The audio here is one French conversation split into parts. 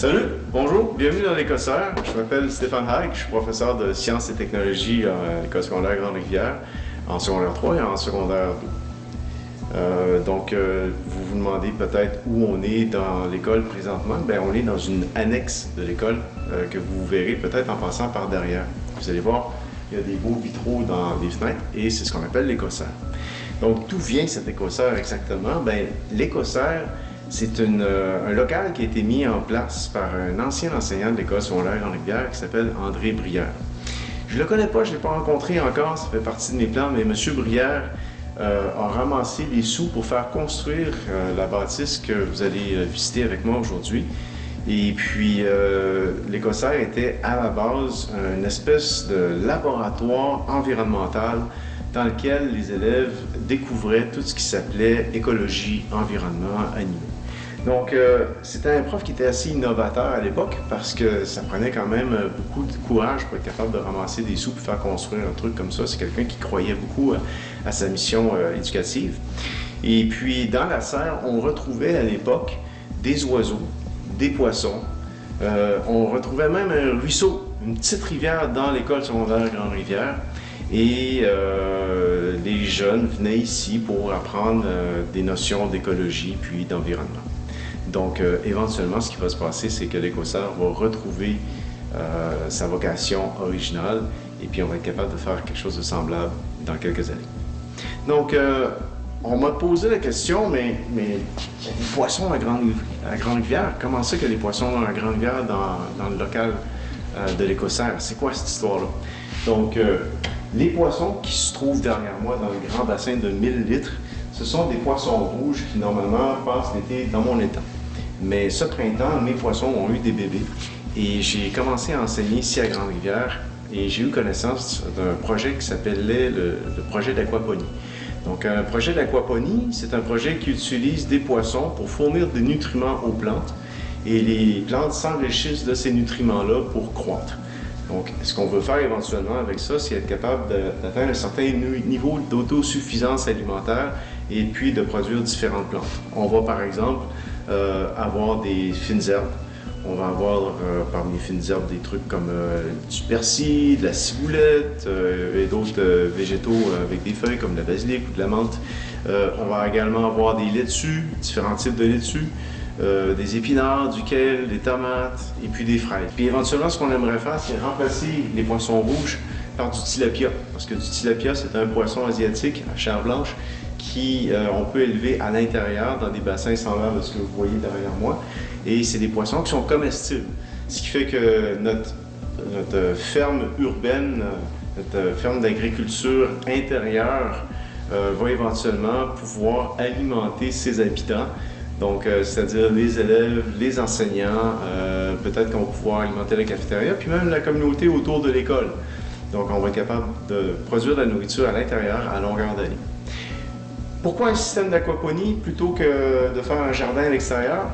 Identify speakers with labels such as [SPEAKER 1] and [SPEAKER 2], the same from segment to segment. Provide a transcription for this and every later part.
[SPEAKER 1] Salut, bonjour, bienvenue dans l'Écossaire. Je m'appelle Stéphane Haig, je suis professeur de sciences et technologies à l'École secondaire Grande-Rivière, en secondaire 3 et en secondaire 2. Vous vous demandez peut-être où on est dans l'école présentement. Bien, on est dans une annexe de l'école que vous verrez peut-être en passant par derrière. Vous allez voir, il y a des beaux vitraux dans les fenêtres et c'est ce qu'on appelle l'Écossaire. Donc, d'où vient cet Écossaire exactement? Bien, l'Écossaire, c'est un local qui a été mis en place par un ancien enseignant de l'École secondaire Grande-Rivière qui s'appelle André Brière. Je ne le connais pas, je ne l'ai pas rencontré encore, ça fait partie de mes plans, mais M. Brière a ramassé les sous pour faire construire la bâtisse que vous allez visiter avec moi aujourd'hui. Et puis, l'Écossaire était à la base une espèce de laboratoire environnemental dans lequel les élèves découvraient tout ce qui s'appelait écologie, environnement, animaux. Donc, c'était un prof qui était assez innovateur à l'époque parce que ça prenait quand même beaucoup de courage pour être capable de ramasser des sous pour faire construire un truc comme ça. C'est quelqu'un qui croyait beaucoup à sa mission éducative. Et puis, dans la serre, on retrouvait à l'époque des oiseaux, des poissons. On retrouvait même un ruisseau, une petite rivière dans l'école secondaire Grande-Rivière. Et les jeunes venaient ici pour apprendre des notions d'écologie puis d'environnement. Donc, éventuellement, ce qui va se passer, c'est que l'Écossaire va retrouver sa vocation originale et puis on va être capable de faire quelque chose de semblable dans quelques années. Donc, on m'a posé la question, mais il y a des poissons à Grande-Rivière. Comment ça qu'il y a des poissons à Grande-Rivière dans le local de l'Écossaire? C'est quoi cette histoire-là? Donc, les poissons qui se trouvent derrière moi dans le grand bassin de 1000 litres, ce sont des poissons rouges qui normalement passent l'été dans mon étang. Mais ce printemps, mes poissons ont eu des bébés et j'ai commencé à enseigner ici à Grande-Rivière et j'ai eu connaissance d'un projet qui s'appelait le projet d'aquaponie. Donc un projet d'aquaponie, c'est un projet qui utilise des poissons pour fournir des nutriments aux plantes et les plantes s'enrichissent de ces nutriments-là pour croître. Donc, ce qu'on veut faire éventuellement avec ça, c'est être capable d'atteindre un certain niveau d'autosuffisance alimentaire et puis de produire différentes plantes. On va par exemple avoir des fines herbes. On va avoir parmi les fines herbes des trucs comme du persil, de la ciboulette et d'autres végétaux avec des feuilles comme de la basilic ou de la menthe. On va également avoir des laitues, différents types de laitues. Des épinards, du kale, des tomates et puis des fraises. Puis éventuellement, ce qu'on aimerait faire, c'est remplacer les poissons rouges par du tilapia. Parce que du tilapia, c'est un poisson asiatique à chair blanche qui on peut élever à l'intérieur dans des bassins semblables à ce que vous voyez derrière moi. Et c'est des poissons qui sont comestibles. Ce qui fait que notre ferme urbaine, notre ferme d'agriculture intérieure va éventuellement pouvoir alimenter ses habitants. Donc, c'est-à-dire les élèves, les enseignants, peut-être qu'on va pouvoir alimenter la cafétéria, puis même la communauté autour de l'école. Donc, on va être capable de produire de la nourriture à l'intérieur à longueur d'année. Pourquoi un système d'aquaponie plutôt que de faire un jardin à l'extérieur?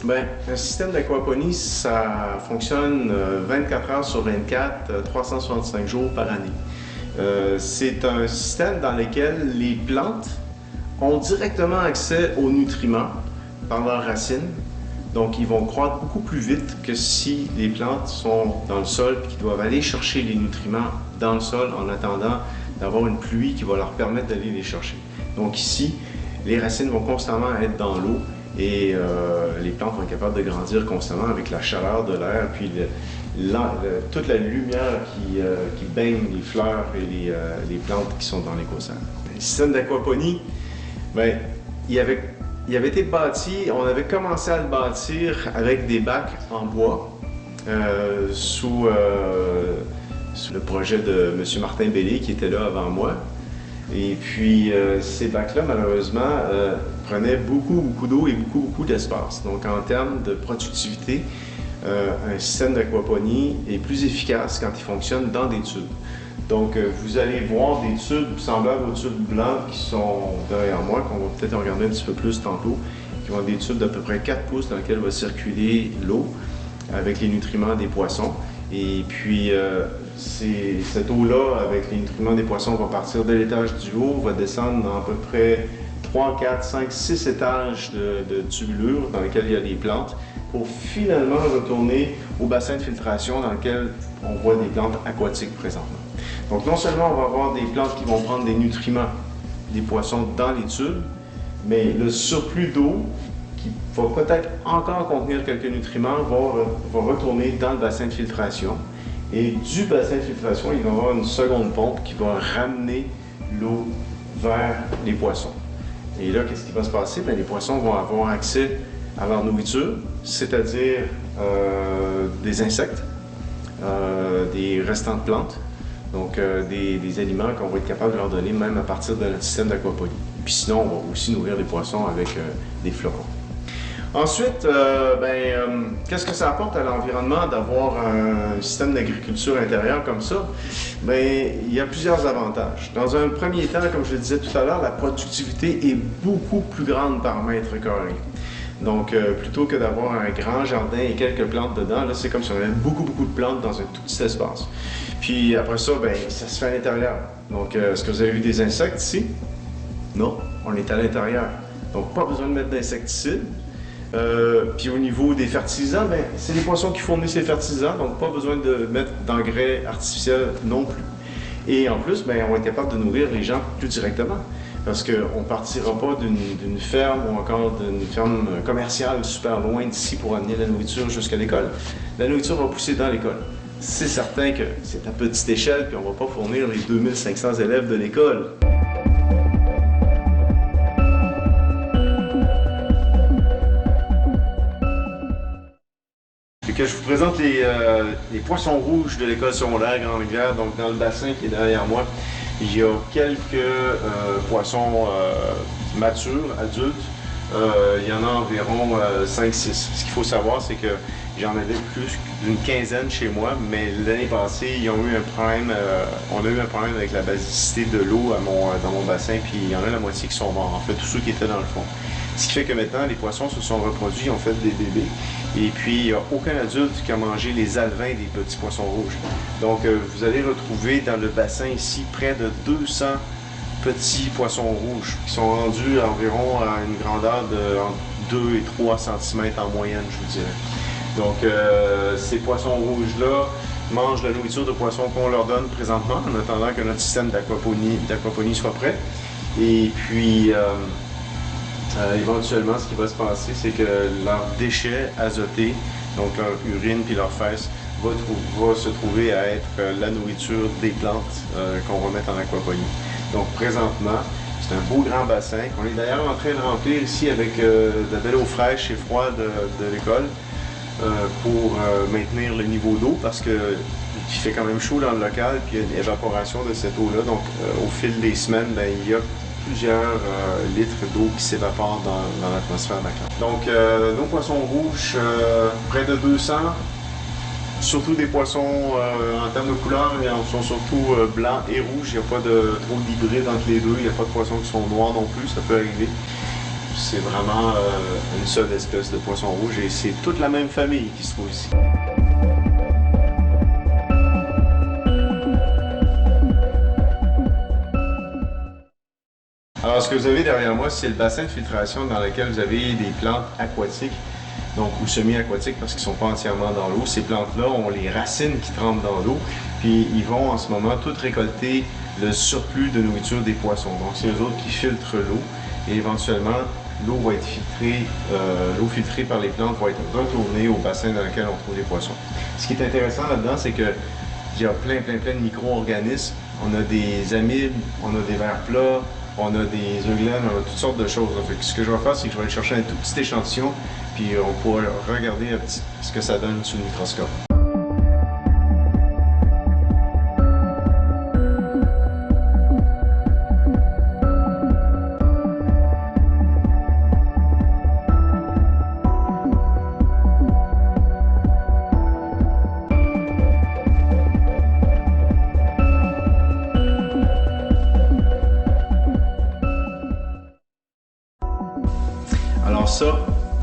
[SPEAKER 1] Bien, un système d'aquaponie, ça fonctionne 24 heures sur 24, 365 jours par année. C'est un système dans lequel les plantes ont directement accès aux nutriments par leurs racines. Donc, ils vont croître beaucoup plus vite que si les plantes sont dans le sol et qu'ils doivent aller chercher les nutriments dans le sol en attendant d'avoir une pluie qui va leur permettre d'aller les chercher. Donc ici, les racines vont constamment être dans l'eau et les plantes vont être capables de grandir constamment avec la chaleur de l'air puis toute la lumière qui baigne les fleurs et les plantes qui sont dans l'écosystème. Le système d'aquaponie, bien, il avait été bâti, on avait commencé à le bâtir avec des bacs en bois sous le projet de M. Martin Bellé qui était là avant moi. Et puis ces bacs-là, malheureusement, prenaient beaucoup d'eau et beaucoup d'espace. Donc en termes de productivité, un système d'aquaponie est plus efficace quand il fonctionne dans des tubes. Donc, vous allez voir des tubes semblables aux tubes blancs qui sont derrière moi, qu'on va peut-être regarder un petit peu plus tantôt, qui vont être des tubes d'à peu près 4 pouces dans lesquels va circuler l'eau avec les nutriments des poissons. Et puis, cette eau-là, avec les nutriments des poissons, va partir de l'étage du haut, va descendre dans à peu près 3, 4, 5, 6 étages de tubulures dans lesquels il y a des plantes pour finalement retourner au bassin de filtration dans lequel on voit des plantes aquatiques présentement. Donc non seulement on va avoir des plantes qui vont prendre des nutriments des poissons dans les tubes, mais le surplus d'eau qui va peut-être encore contenir quelques nutriments va retourner dans le bassin de filtration. Et du bassin de filtration, il va y avoir une seconde pompe qui va ramener l'eau vers les poissons. Et là, qu'est-ce qui va se passer? Bien, les poissons vont avoir accès à leur nourriture, c'est-à-dire des insectes, des restants de plantes, donc des aliments qu'on va être capable de leur donner même à partir de notre système d'aquaponie. Puis sinon, on va aussi nourrir les poissons avec des flocons. Ensuite, qu'est-ce que ça apporte à l'environnement d'avoir un système d'agriculture intérieure comme ça? Bien, il y a plusieurs avantages. Dans un premier temps, comme je le disais tout à l'heure, la productivité est beaucoup plus grande par mètre carré. Donc, plutôt que d'avoir un grand jardin et quelques plantes dedans, là, c'est comme si on avait beaucoup de plantes dans un tout petit espace. Puis après ça, bien, ça se fait à l'intérieur. Donc, est-ce que vous avez vu des insectes ici? Non, on est à l'intérieur. Donc, pas besoin de mettre d'insecticides. Puis au niveau des fertilisants, ben, c'est les poissons qui fournissent les fertilisants, donc pas besoin de mettre d'engrais artificiels non plus. Et en plus, ben, on va être capable de nourrir les gens plus directement, parce qu'on ne partira pas d'une ferme ou encore d'une ferme commerciale super loin d'ici pour amener la nourriture jusqu'à l'école. La nourriture va pousser dans l'école. C'est certain que c'est à petite échelle, puis on ne va pas fournir les 2500 élèves de l'école. Que je vous présente les poissons rouges de l'école secondaire Grande-Rivière. Donc dans le bassin qui est derrière moi, il y a quelques poissons matures, adultes. Il y en a environ 5-6. Ce qu'il faut savoir, c'est que j'en avais plus d'une quinzaine chez moi, mais l'année passée, ils ont eu un problème, on a eu un problème avec la basicité de l'eau dans mon bassin, puis il y en a la moitié qui sont morts, en fait, tous ceux qui étaient dans le fond. Ce qui fait que maintenant, les poissons se sont reproduits, ils ont fait des bébés. Et puis, il n'y a aucun adulte qui a mangé les alevins des petits poissons rouges. Donc, vous allez retrouver dans le bassin ici près de 200 petits poissons rouges qui sont rendus environ à une grandeur de entre 2 et 3 cm en moyenne, je vous dirais. Donc, ces poissons rouges-là mangent la nourriture de poissons qu'on leur donne présentement en attendant que notre système d'aquaponie soit prêt. Et puis, éventuellement, ce qui va se passer, c'est que leurs déchets azotés, donc leur urine puis leurs fesses, va se trouver à être la nourriture des plantes qu'on va mettre en aquaponie. Donc présentement, c'est un beau grand bassin qu'on est d'ailleurs en train de remplir ici avec de la belle eau fraîche et froide de l'école pour maintenir le niveau d'eau parce qu'il fait quand même chaud dans le local puis il y a une évaporation de cette eau-là. Donc au fil des semaines, bien, il y a plusieurs litres d'eau qui s'évaporent dans l'atmosphère d'accueil. Donc, nos poissons rouges, près de 200, surtout des poissons en termes de couleur, ils sont surtout blancs et rouges. Il n'y a pas trop d'hybrides entre les deux. Il n'y a pas de poissons qui sont noirs non plus, ça peut arriver. C'est vraiment une seule espèce de poisson rouge et c'est toute la même famille qui se trouve ici. Alors, ce que vous avez derrière moi, c'est le bassin de filtration dans lequel vous avez des plantes aquatiques, donc ou semi-aquatiques parce qu'ils ne sont pas entièrement dans l'eau. Ces plantes-là ont les racines qui trempent dans l'eau, puis ils vont en ce moment toutes récolter le surplus de nourriture des poissons. Donc, c'est eux autres qui filtrent l'eau et éventuellement, l'eau va être filtrée, l'eau filtrée par les plantes va être retournée au bassin dans lequel on trouve les poissons. Ce qui est intéressant là-dedans, c'est que il y a plein de micro-organismes. On a des amibes, on a des vers plats, on a des eugènes, on a toutes sortes de choses. Donc, ce que je vais faire, c'est que je vais aller chercher un tout petit échantillon, puis on pourra regarder ce que ça donne sous le microscope. Alors ça,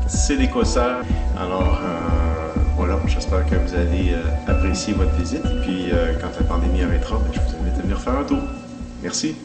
[SPEAKER 1] c'est des cossards. Alors voilà, j'espère que vous allez apprécier votre visite. Et puis quand la pandémie arrêtera, je vous invite à venir faire un tour. Merci.